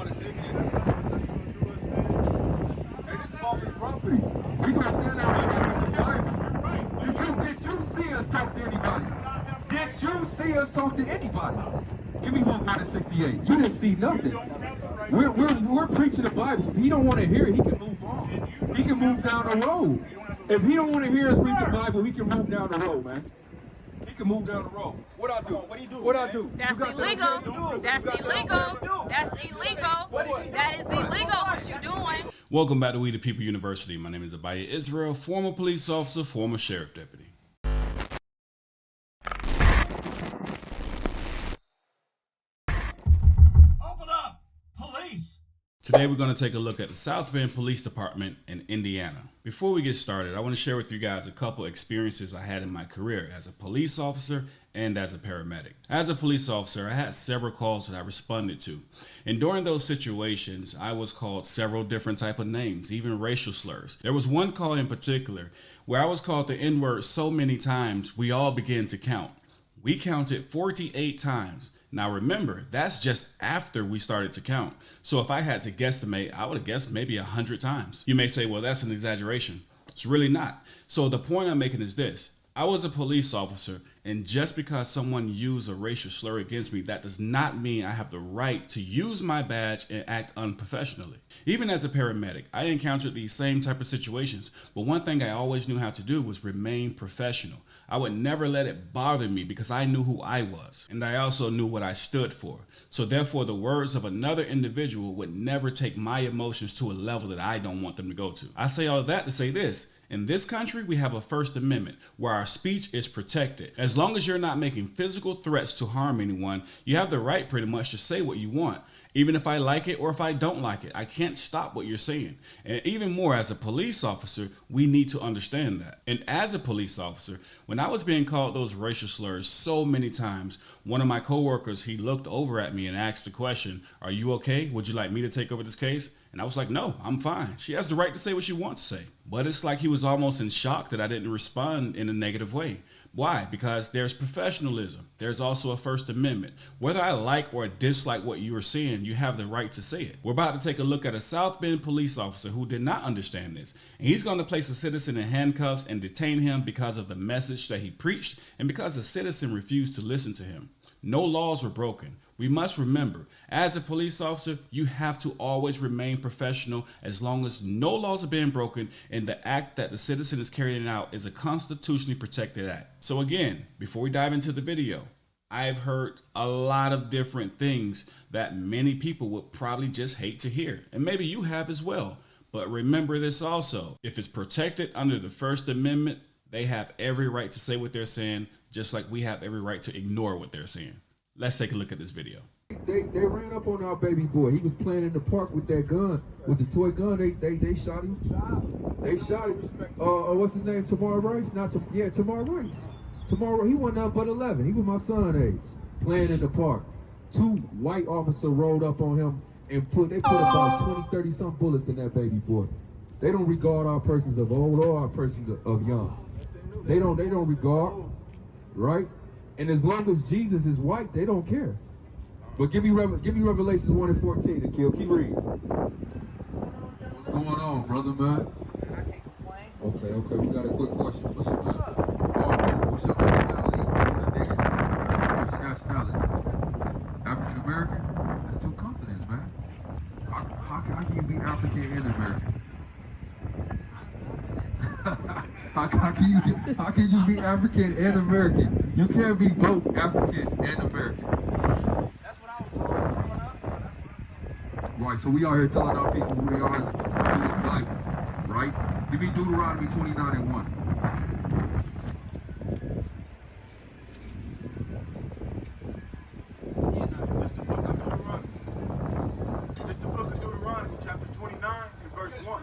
want to sit here. Hey, this is public property. We gonna stand out here and read the Bible. Did you see us talk to anybody? Did you see us talk to anybody? Give me Luke 1:68. You didn't see nothing. We're preaching the Bible. If he don't want to hear it, he can move on. He can move down the road. If he don't want to hear us read the Bible, he can move down the road, man. He can move down the road. What I do? What do you do? What I do? That's illegal. That's illegal. That's illegal. That is illegal what you're doing. Welcome back to We the People University. My name is Abaya Israel, former police officer, former sheriff deputy. Open up! Police! Today we're going to take a look at the South Bend Police Department in Indiana. Before we get started, I want to share with you guys a couple experiences I had in my career as a police officer and as a paramedic. As a police officer, I had several calls that I responded to. And during those situations, I was called several different type of names, even racial slurs. There was one call in particular where I was called the N-word so many times, we all began to count. We counted 48 times. Now remember, that's just after we started to count. So if I had to guesstimate, I would have guessed maybe 100 times. You may say, well, that's an exaggeration. It's really not. So the point I'm making is this. I was a police officer, and just because someone used a racial slur against me, that does not mean I have the right to use my badge and act unprofessionally. Even as a paramedic, I encountered these same type of situations, but one thing I always knew how to do was remain professional. I would never let it bother me because I knew who I was, and I also knew what I stood for. So therefore, the words of another individual would never take my emotions to a level that I don't want them to go to. I say all of that to say this. In this country, we have a First Amendment where our speech is protected. As long as you're not making physical threats to harm anyone, you have the right pretty much to say what you want. Even if I like it or if I don't like it, I can't stop what you're saying. And even more, as a police officer, we need to understand that. And as a police officer, when I was being called those racial slurs so many times, one of my coworkers, he looked over at me and asked the question, "Are you okay? Would you like me to take over this case?" And I was like, "No, I'm fine. She has the right to say what she wants to say." But it's like he was almost in shock that I didn't respond in a negative way. Why? Because there's professionalism. There's also a First Amendment. Whether I like or dislike what you are saying, you have the right to say it. We're about to take a look at a South Bend police officer who did not understand this. And he's going to place a citizen in handcuffs and detain him because of the message that he preached and because the citizen refused to listen to him. No laws were broken. We must remember, as a police officer, you have to always remain professional as long as no laws are being broken and the act that the citizen is carrying out is a constitutionally protected act. So again, before we dive into the video, I've heard a lot of different things that many people would probably just hate to hear. And maybe you have as well. But remember this also, if it's protected under the First Amendment, they have every right to say what they're saying, just like we have every right to ignore what they're saying. Let's take a look at this video. They ran up on our baby boy. He was playing in the park with that gun, with the toy gun. They shot him. They shot him. What's his name? Tamar Rice? Tamar Rice. Tamar, he wasn't nothing but 11. He was my son's age, playing in the park. Two white officers rolled up on him and they put about 20, 30 some bullets in that baby boy. They don't regard our persons of old or our persons of young. They don't regard, right? And as long as Jesus is white, they don't care. But give me Revelations 1:14 to kill. Keep reading. What's going on, brother, man? I can't complain. Okay. We got a quick question for you, man. What's your nationality? What's your nationality? African American? That's two continents, man. How can you be African and American? How can you be African and American? You can't be both African and American. That's what I was told growing up, so that's what I'm saying. Right, so we out here telling our people who they are in the Bible, right? Give me Deuteronomy 29:1. It's the book of Deuteronomy. It's the book of Deuteronomy, chapter 29 and verse 1.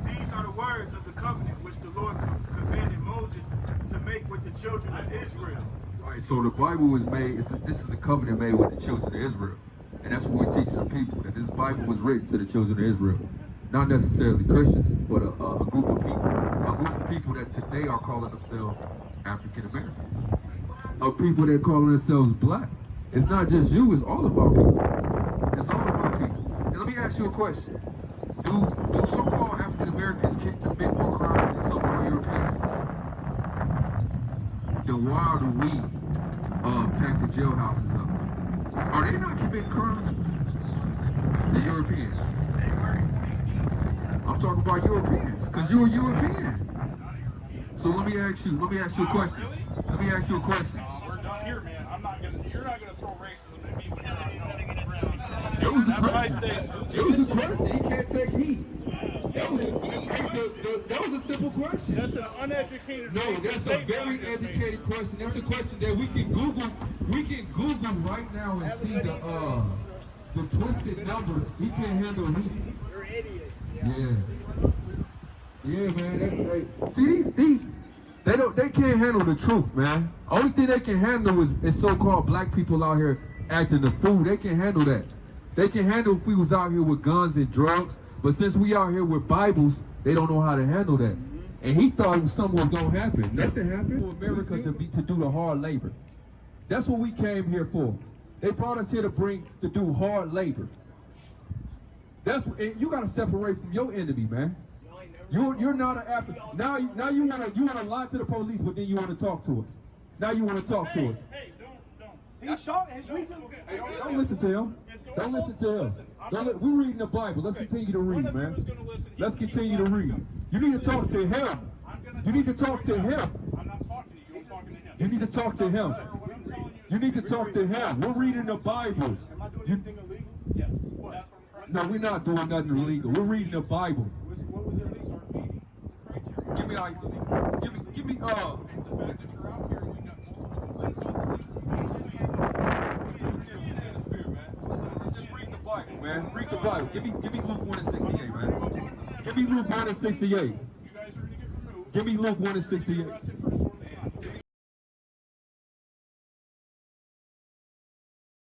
These are the words of the covenant which the Lord commanded Moses to make with the children of Israel. Right, so the Bible was made, this is a covenant made with the children of Israel. And that's what we're teaching the people, that this Bible was written to the children of Israel. Not necessarily Christians, but a group of people. A group of people that today are calling themselves African American. Of people that calling themselves black. It's not just you, it's all of our people. It's all of our people. ask you a question. Do so-called African Americans commit more crimes than so-called Europeans? Then why do we pack the jailhouses up? Are they not committing crimes? The Europeans. I'm talking about Europeans, because you're a European. So let me ask you a question. Let me ask you a question. We're done here, man. You're not gonna throw racism at me when you're on the ground. It was a Have a nice question. day. It was a question. He can't take heat. That was a simple question. That's an uneducated. No, that's a very educated question. That's a question that we can Google. We can Google right now and see the twisted numbers. He can't handle heat. You're an idiot. Yeah. Yeah, man. That's right. See these they can't handle the truth, man. Only thing they can handle is so-called black people out here acting the fool. They can handle that. They can handle if we was out here with guns and drugs. But since we out here with Bibles, they don't know how to handle that. And he thought something was gonna happen. Nothing happened. For America to do the hard labor. That's what we came here for. They brought us here to do hard labor. And you gotta separate from your enemy, man. You're not an African. Now you wanna lie to the police, but then you wanna talk to us. Now you wanna talk to us. Hey, don't. He's talking. Don't listen to him. Don't listen to him. We're reading the Bible. Let's continue to read, man. Let's continue to read. You need to talk to him. You need to talk to him. I'm not talking to you. I'm talking to him. You need to talk to him. You need to talk to him. We're reading the Bible. Am I doing anything illegal? Yes. That's what I'm trying to No, we're not doing nothing illegal. We're reading the Bible. What was it? Start meeting. Give me like, give me The fact that you're out here and we got multiple complaints Just read the Bible, man. Read the Bible. Give me Luke 1 and 68, man. Give me Luke 1 and 68. You guys are going to get removed. Give me Luke 1 and 68. Arrested for disorderly conduct.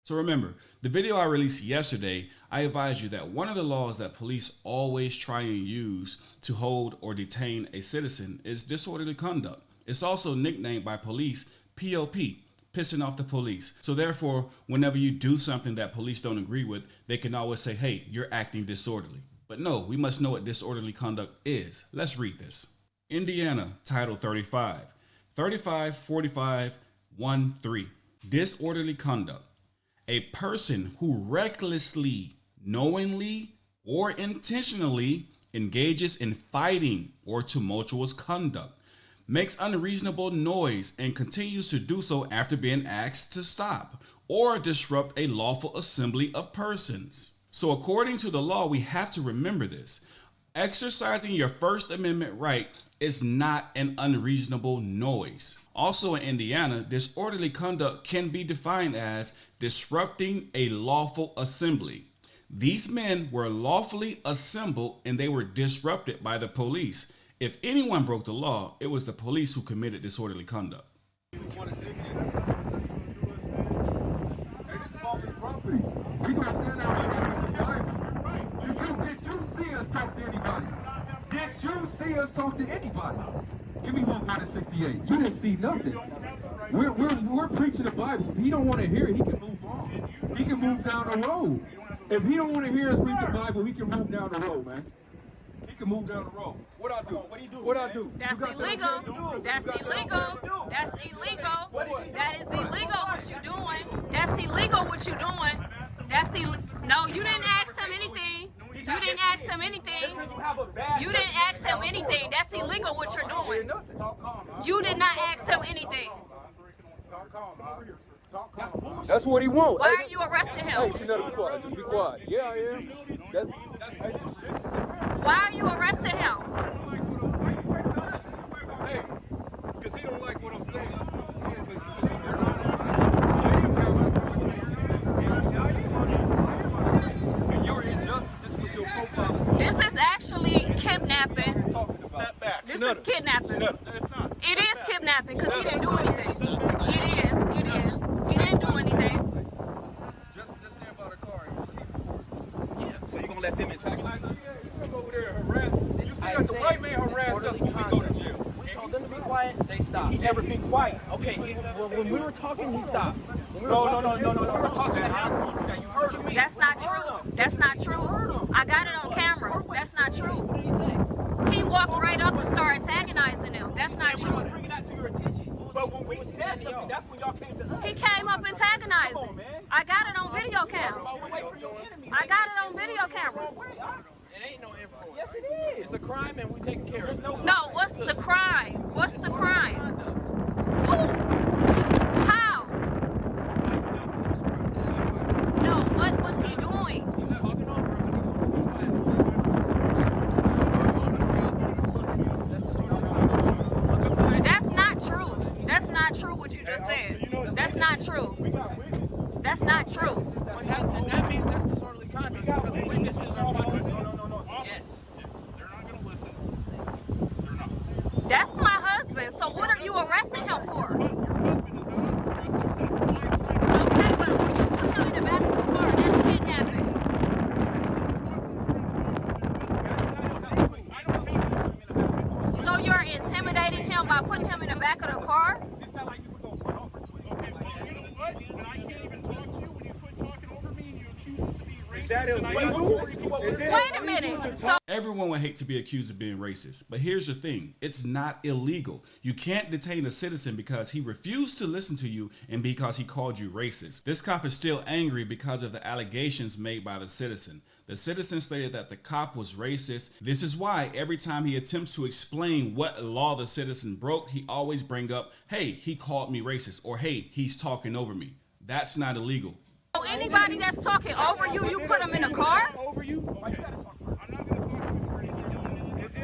So remember, the video I released yesterday, I advised you that one of the laws that police always try and use to hold or detain a citizen is disorderly conduct. It's also nicknamed by police POP, pissing off the police. So therefore, whenever you do something that police don't agree with, they can always say, hey, you're acting disorderly. But no, we must know what disorderly conduct is. Let's read this. Indiana, Title 35, 3545-13. Disorderly conduct. A person who recklessly, knowingly, or intentionally engages in fighting or tumultuous conduct, makes unreasonable noise and continues to do so after being asked to stop, or disrupt a lawful assembly of persons. So according to the law, we have to remember this. Exercising your First Amendment right is not an unreasonable noise. Also in Indiana, disorderly conduct can be defined as disrupting a lawful assembly. These men were lawfully assembled and they were disrupted by the police. If anyone broke the law, it was the police who committed disorderly conduct. We gonna stand out and read the Bible. Did you see us talk to anybody? Did you see us talk to anybody? Give me Luke 1 and 68. You didn't see nothing. We're preaching the Bible. If he don't want to hear it, he can move on. He can move down the road. If he don't want to hear us read the Bible, he can move down the road, man. He can move down the road. What I do? What I do? That's illegal. That's illegal. That's illegal. That is illegal what you doing. That's illegal what you doing. That's No, you didn't ask him anything. You didn't ask him anything. You didn't ask him anything. That's illegal what you're doing. You did not ask him anything. That's what he wants. Why are you arresting him? Hey, be quiet. Just be quiet. Yeah, I am. Why are you arresting him? Hey, because he don't like what I'm saying. And your injustice with your profile. This is actually kidnapping. Step back. This is kidnapping. It's not. It is kidnapping because he didn't do anything. It is. He didn't do anything. Just stand by the car. So you're gonna let them attack you? You come over there and harass. You see that the white man harass us when we go to jail. We told them to be quiet, they stopped. He never been quiet. Okay, when we were talking, he stopped. No. We were talking to him. You heard him. That's not true. That's not true. I I got it on camera. That's not true. What did he say? He walked right up and started antagonizing them. That's not And we was true. bringing that to your attention. But when we said something, that's when y'all came to us. He came up antagonizing. I got it on video camera. Wait for your enemy. I got it on video camera. It ain't no influence. Yes, it is. It's a crime and we taking care of it. No, what's the crime? What's the crime? Who? How? No, what was he doing? That's not true. That's not true what you just said. That's not true. That's not true. And that means that's disorderly conduct because the witnesses are watching. Yes. They're not going to listen. They're not. That's my husband. So what are you arresting him for? Your husband is not under arrest. I'm saying Okay, but when you put him in the back of the car, that's kidnapping. So you're intimidating him by putting him in the back of the car? It's not like you were going to run over. Okay, well, you know what? When I can't even talk to you, when you quit talking over me and you accuse us of being racist, that and I illegal? Wait a minute. So Everyone would hate to be accused of being racist, but here's the thing. It's not illegal. You can't detain a citizen because he refused to listen to you and because he called you racist. This cop is still angry because of the allegations made by the citizen. The citizen stated that the cop was racist. This is why every time he attempts to explain what law the citizen broke, he always bring up, hey, he called me racist, or hey, he's talking over me. That's not illegal. anybody that's talking over you, you put them in a car? Over you? I'm not going to talk to you for anything. Is it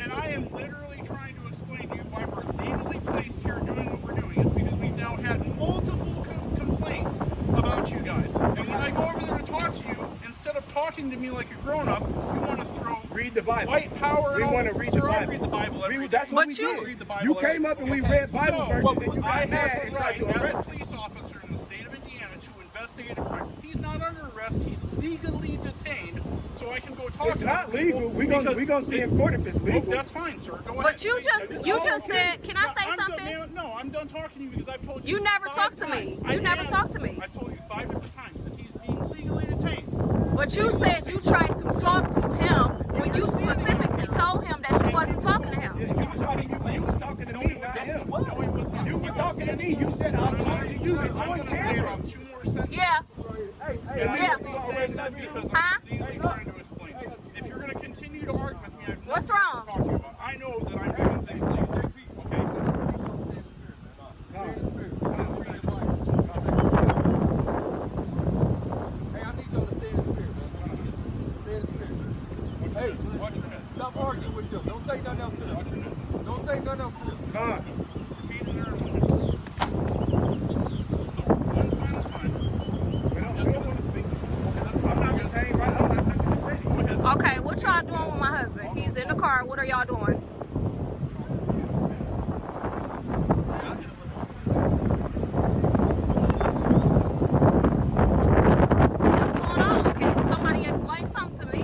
And I am literally trying to explain to you why we're legally placed here doing what we're doing. It's because we've now had multiple complaints about you guys. And when I go over there to talk to you, instead of talking to me like a grown-up, you want to throw Read the Bible. white power We and all want to that. read Sir, the I Bible. read the Bible every day. That's what But we you- did. Read the Bible You every came day. up and we read Bible So, verses and you I got mad have and the tried right to as a arrest me. police officer in the state of Indiana to investigate a crime. He's not under arrest. He's legally detained, so I can go talk It's to not other people legal. We're gonna because see in court if it's Oh, legal. that's fine, sir. Go ahead. But you just said, can I say I'm done, something? ma'am. No, I'm done talking to you because I've told you. You never 5 talked to me. times. You never talked to me. I told you 5 different times that he's being legally detained. But you said you tried to talk to him when you specifically told him that you wasn't talking to him. You was talking to me, not him. No, he was not. You were talking to me. You said I'll talk to you. It's I'm on going to say camera. about 2 more sentences. Yeah. And I Yeah. will be saying this because Huh? I'm legally trying to explain. If you're going to continue to argue with me, I've What's nothing wrong? to talk to you about. I know that I'm doing things legally. Okay? Hey, I need y'all to stay in the spirit, man. Stay in the spirit. Hey, Watch your head. stop arguing with them. Don't say nothing else to them. Don't say nothing else to them. God. So, one final time. We don't want to speak. I'm not going to say right. I'm not going to say it. Go ahead. Okay, what y'all doing with my husband? He's in the car. What are y'all doing? What's going on? Can somebody explain something to me?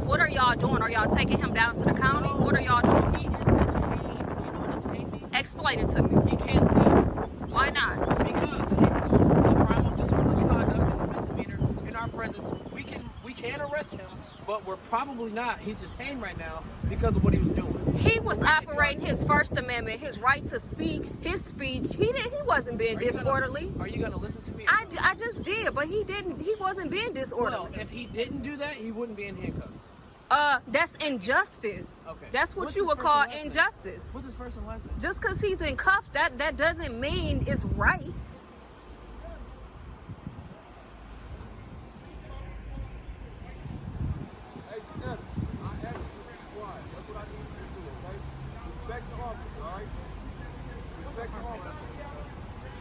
What are y'all doing? Are y'all taking him down to the county? What are y'all doing? He is detained. Can you detain me? Explain it to me. He can't leave Why not? because a crime of disorderly conduct is a misdemeanor in our presence. We can arrest him, but we're probably not. He's detained right now because of what he was doing. He was operating his First Amendment, his right to speak, his speech. He wasn't being disorderly. Are you gonna listen to me? I just did, but he wasn't being disorderly. Well, if he didn't do that, he wouldn't be in handcuffs. That's injustice. Okay. That's what What's you his would first call and last name? injustice. What's his first and last name? Just because he's in cuffs, that doesn't mean it's right. Hey, Snap, I asked you to be quiet. That's what I need you to do, okay? Respect the officer, all right? Respect the officer.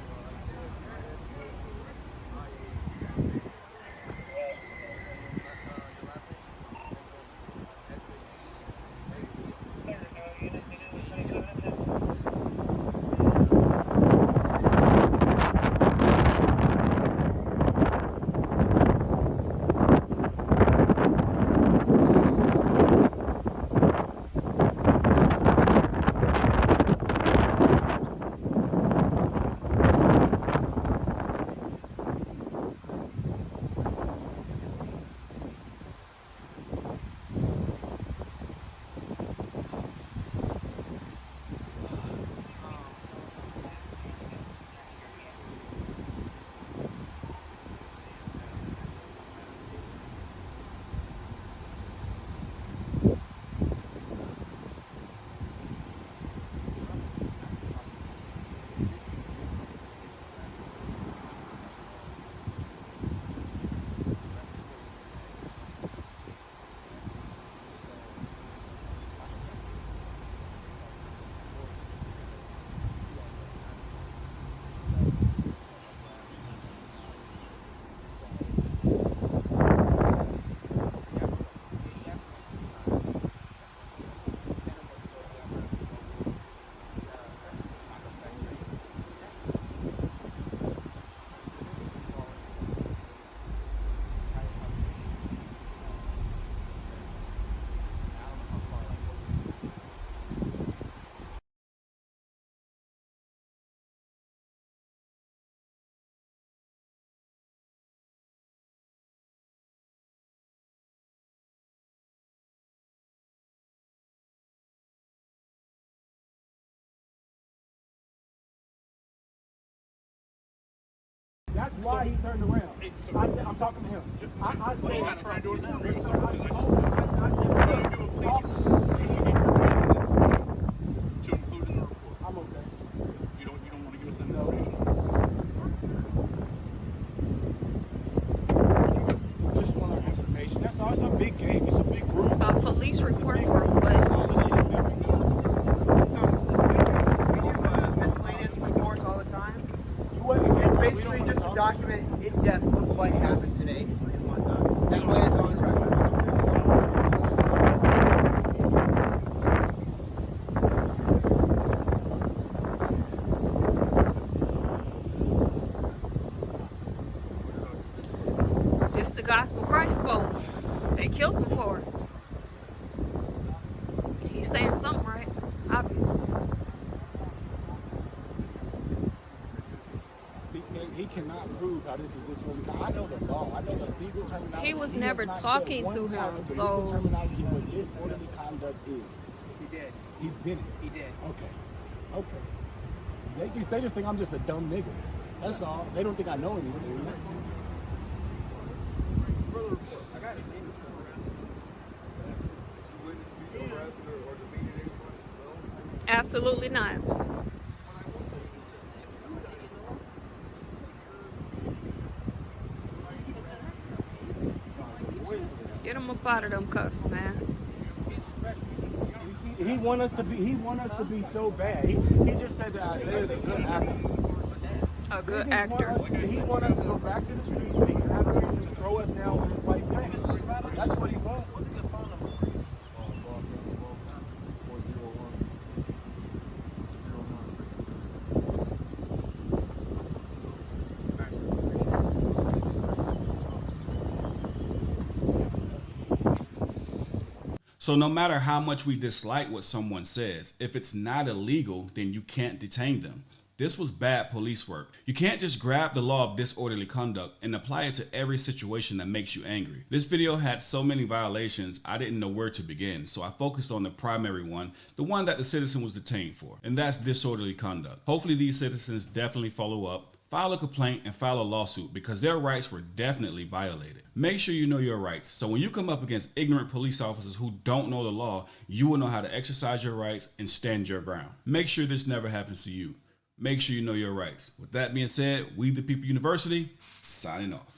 why he turned around. I said, I'm talking to him. I said, you gotta try to do it for me. I said, officer. To include in the report. I'm okay. You don't want to give us that No. information. I just want our information. That's all. It's a big game. It's a big group. A police report for a request. Miscellaneous reports all the time. It's It's basically just to document in depth what happened today and whatnot. That way it's on record. It's the gospel Christ spoke. They killed him for it. He's saying something right, obviously. He cannot prove how this is disorderly. I know the law. I know the legal terminology. He was has never not said talking one to part him, of the so- legal terminology what disorderly conduct is. He did. He did it. He did. Okay. They just think I'm just a dumb nigga. That's all. They don't think I know anything. Further report. I got it. Absolutely not. Get him up out of them cuffs, man. He want us to be. He want us to be so bad. He just said that Isaiah's a good actor. A good actor. He want us to go back to the streets so he can have a reason to throw us down with his white face. That's what he wants. What's a good phone number? So no matter how much we dislike what someone says, if it's not illegal, then you can't detain them. This was bad police work. You can't just grab the law of disorderly conduct and apply it to every situation that makes you angry. This video had so many violations, I didn't know where to begin, so I focused on the primary one, the one that the citizen was detained for, and that's disorderly conduct. Hopefully these citizens definitely follow up, file a complaint, and file a lawsuit because their rights were definitely violated. Make sure you know your rights, so when you come up against ignorant police officers who don't know the law, you will know how to exercise your rights and stand your ground. Make sure this never happens to you. Make sure you know your rights. With that being said, We the People University, signing off.